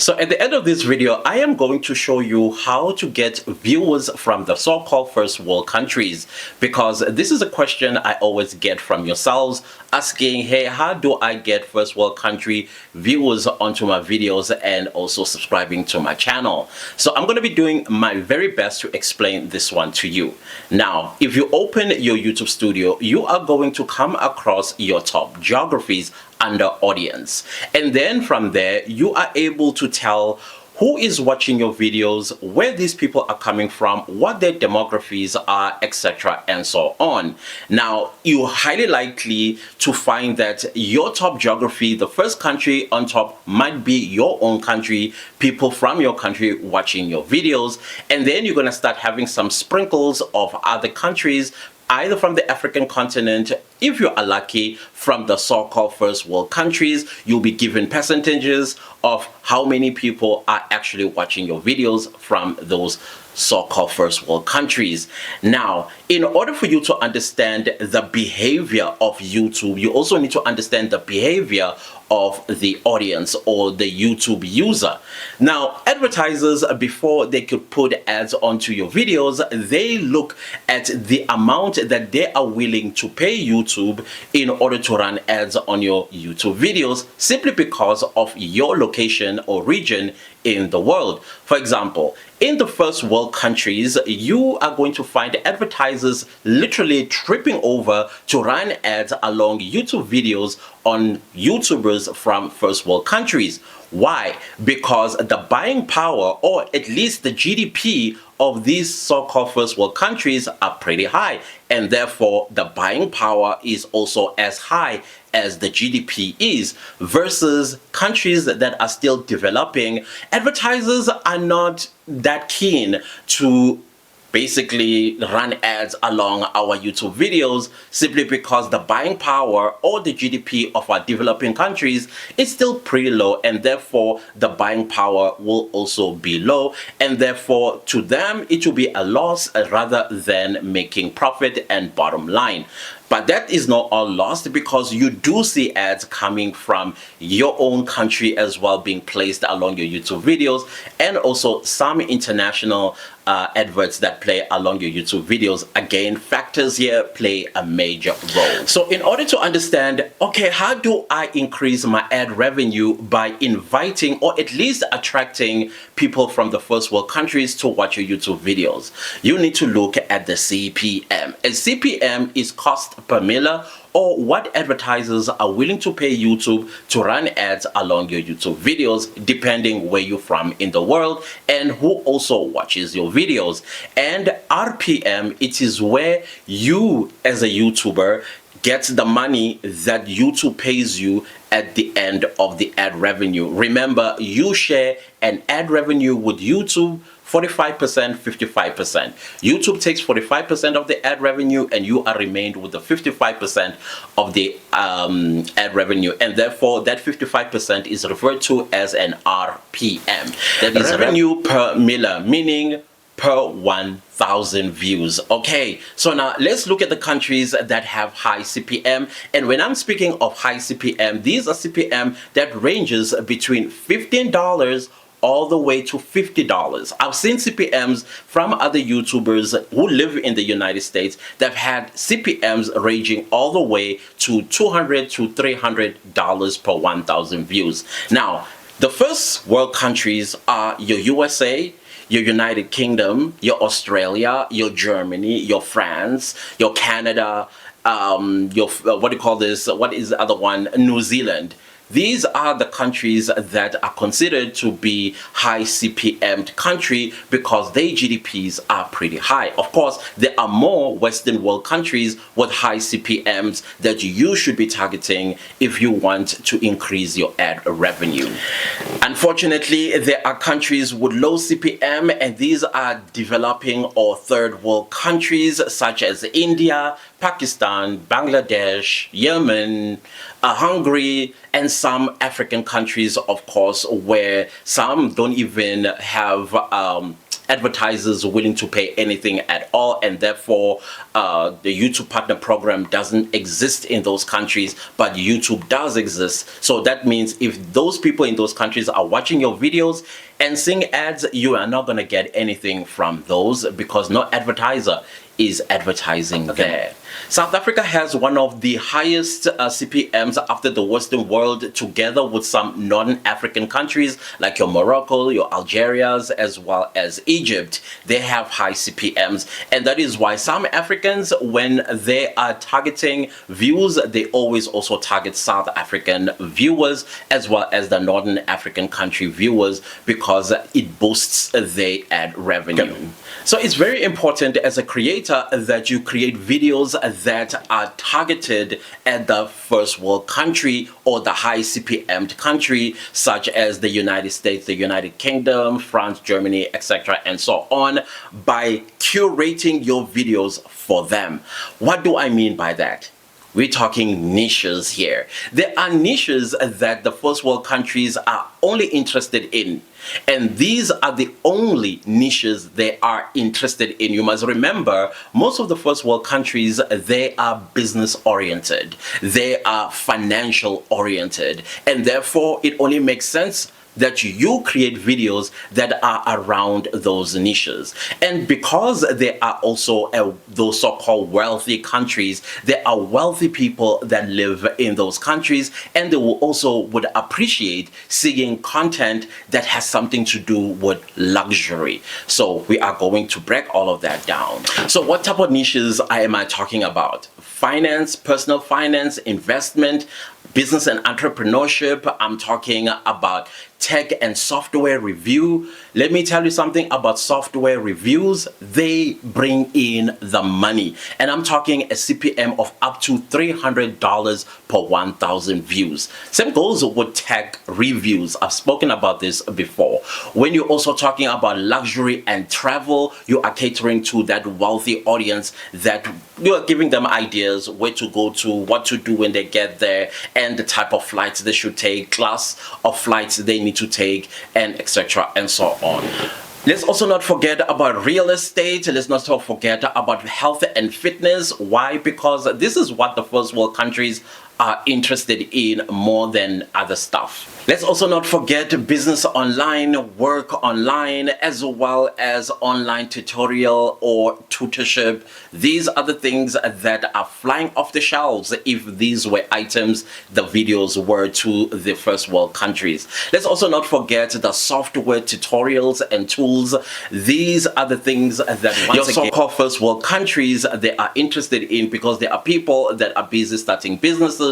So at the end of this video, I am going to show you how to get viewers from the so-called first world countries, because this is a question I always get from yourselves asking, hey, how do I get first world country viewers onto my videos and also subscribing to my channel? So I'm going to be doing my very best to explain this one to you. Now, if you open your YouTube studio, you are going to come across your top geographies under audience, and then from there you are able to tell who is watching your videos, where these people are coming from, what their demographies are, etc. and so on. Now, you're highly likely to find that your top geography, the first country on top, might be your own country, people from your country watching your videos, and then you're going to start having some sprinkles of other countries, either from the African continent, if you are lucky, from the so-called first world countries. You'll be given percentages of how many people are actually watching your videos from those so-called first world countries. Now, in order for you to understand the behavior of YouTube, you also need to understand the behavior of the audience or the YouTube user. Now, advertisers, before they could put ads onto your videos, they look at the amount that they are willing to pay YouTube in order to run ads on your YouTube videos, simply because of your location or region in the world. For example, in the first world countries, you are going to find advertisers literally tripping over to run ads along YouTube videos on YouTubers from first world countries. Why? Because the buying power, or at least the GDP of these so-called first world countries, are pretty high, and therefore the buying power is also as high as the GDP is, versus countries that are still developing. Advertisers are not that keen to basically run ads along our YouTube videos, simply because the buying power or the GDP of our developing countries is still pretty low, and therefore the buying power will also be low, and therefore to them it will be a loss rather than making profit and bottom line. But that is not all lost, because you do see ads coming from your own country as well being placed along your YouTube videos, and also some international adverts that play along your YouTube videos. Again, factors here play a major role. So in order to understand, okay, how do I increase my ad revenue by inviting or at least attracting people from the first world countries to watch your YouTube videos, you need to look at the CPM. A CPM is cost per mille, or what advertisers are willing to pay YouTube to run ads along your YouTube videos, depending where you're from in the world and who also watches your videos. And RPM, it is where you as a YouTuber get the money that YouTube pays you at the end of the ad revenue. Remember, you share an ad revenue with YouTube, 45%, 55%. YouTube takes 45% of the ad revenue, and you are remained with the 55% of the ad revenue, and therefore that 55% is referred to as an RPM. That is revenue per mille, meaning per 1,000 views. Okay, so now let's look at the countries that have high CPM. And when I'm speaking of high CPM, these are CPM that ranges between $15 all the way to $50. I've seen CPMs from other YouTubers who live in the United States that have had CPMs ranging all the way to $200 to $300 per 1,000 views. Now, the first world countries are your USA, your United Kingdom, your Australia, your Germany, your France, your Canada, your what do you call this? What is the other one? New Zealand. These are the countries that are considered to be high CPM country because their GDPs are pretty high. Of course, there are more Western world countries with high CPMs that you should be targeting if you want to increase your ad revenue. Unfortunately, there are countries with low CPM, and these are developing or third world countries such as India, Pakistan, Bangladesh, Yemen, Hungary, and some African countries, of course, where some don't even have advertisers willing to pay anything at all, and therefore the YouTube Partner Program doesn't exist in those countries, but YouTube does exist. So that means if those people in those countries are watching your videos and seeing ads, you are not going to get anything from those because no advertiser is advertising there. South Africa has one of the highest CPMs after the Western world, together with some non-African countries like your Morocco, your Algerias, as well as Egypt. They have high CPMs, and that is why some Africans, when they are targeting views, they always also target South African viewers as well as the Northern African country viewers, because it boosts their ad revenue. Okay. So it's very important as a creator that you create videos that are targeted at the first world country or the high CPM country, such as the United States, the United Kingdom, France, Germany, etc., and so on, by curating your videos for them. What do I mean by that? We're talking niches here. There are niches that the first world countries are only interested in. And these are the only niches they are interested in. You must remember, most of the first world countries, they are business oriented. They are financial oriented. And therefore, it only makes sense that you create videos that are around those niches. And because they are also those so-called wealthy countries, there are wealthy people that live in those countries, and they will also would appreciate seeing content that has something to do with luxury. So we are going to break all of that down. So what type of niches am I talking about? Finance, personal finance, investment, business and entrepreneurship. I'm talking about tech and software review. Let me tell you something about software reviews. They bring in the money, and I'm talking a CPM of up to $300 per 1,000 views. Same goes with tech reviews. I've spoken about this before. When you're also talking about luxury and travel, you are catering to that wealthy audience, that you are giving them ideas where to go to, what to do when they get there, and the type of flights they should take, class of flights they need to take, and etc. and so on. Let's also not forget about real estate. Let's not forget about health and fitness. Why? Because this is what the first world countries are interested in more than other stuff. Let's also not forget business online, work online, as well as online tutorial or tutorship. These are the things that are flying off the shelves if these were items the videos were to the first world countries. Let's also not forget the software tutorials and tools. These are the things that once again so-called first world countries, they are interested in, because there are people that are busy starting businesses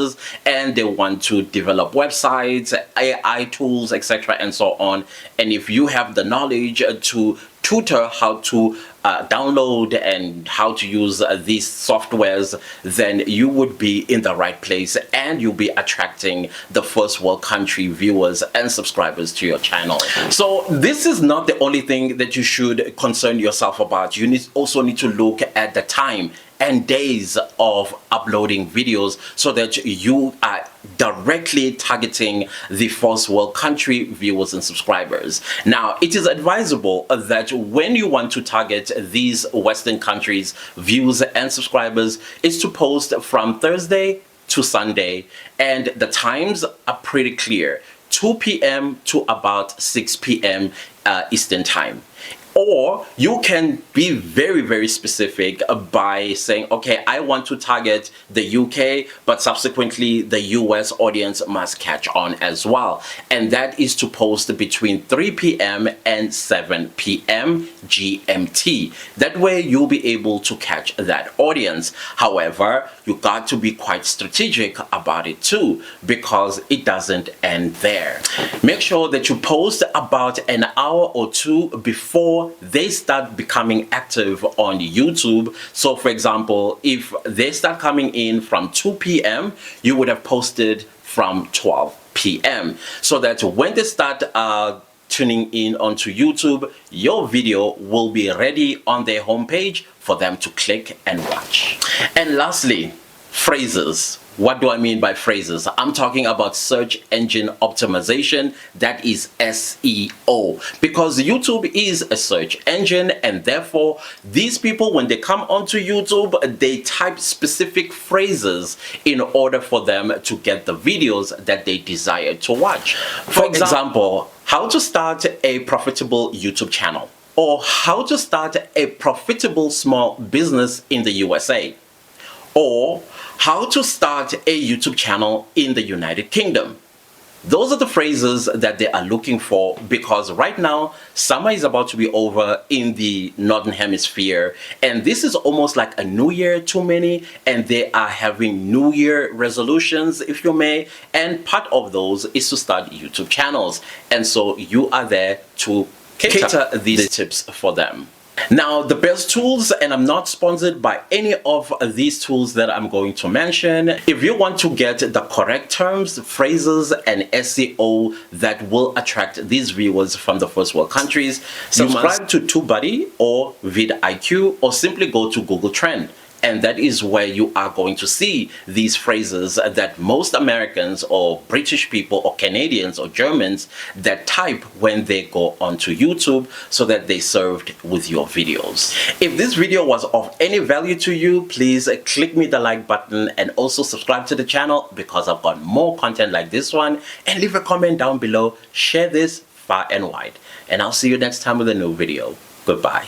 and they want to develop websites, AI tools, etc. and so on. And if you have the knowledge to tutor how to download and how to use these softwares, then you would be in the right place, and you'll be attracting the first world country viewers and subscribers to your channel. So this is not the only thing that you should concern yourself about. You also need to look at the time and days of uploading videos, so that you are directly targeting the first world country viewers and subscribers. Now, it is advisable that when you want to target these Western countries views and subscribers, is to post from Thursday to Sunday, and the times are pretty clear: 2 p.m. to about 6 p.m. Eastern time. Or you can be very, very specific by saying, okay, I want to target the UK, but subsequently the US audience must catch on as well. And that is to post between 3 p.m. and 7 p.m. GMT. That way you'll be able to catch that audience. However, you got to be quite strategic about it too, because it doesn't end there. Make sure that you post about an hour or two before they start becoming active on YouTube. So for example, if they start coming in from 2 p.m., you would have posted from 12 p.m. so that when they start tuning in onto YouTube, your video will be ready on their homepage for them to click and watch. And lastly, phrases. What do I mean by phrases? I'm talking about search engine optimization, that is SEO, because YouTube is a search engine, and therefore these people, when they come onto YouTube, they type specific phrases in order for them to get the videos that they desire to watch. For example, how to start a profitable YouTube channel, or how to start a profitable small business in the USA, or how to start a YouTube channel in the United Kingdom. Those are the phrases that they are looking for, because right now summer is about to be over in the Northern Hemisphere, and this is almost like a new year to many, and they are having new year resolutions, if you may, and part of those is to start YouTube channels, and so you are there to cater these tips for them. Now, the best tools, and I'm not sponsored by any of these tools that I'm going to mention. If you want to get the correct terms, phrases, and SEO that will attract these viewers from the first world countries, subscribe to TubeBuddy or vidIQ, or simply go to Google Trend. And that is where you are going to see these phrases that most Americans or British people or Canadians or Germans that type when they go onto YouTube, so that they served with your videos. If this video was of any value to you, please click me the like button, and also subscribe to the channel, because I've got more content like this one, and leave a comment down below. Share this far and wide, and I'll see you next time with a new video. Goodbye.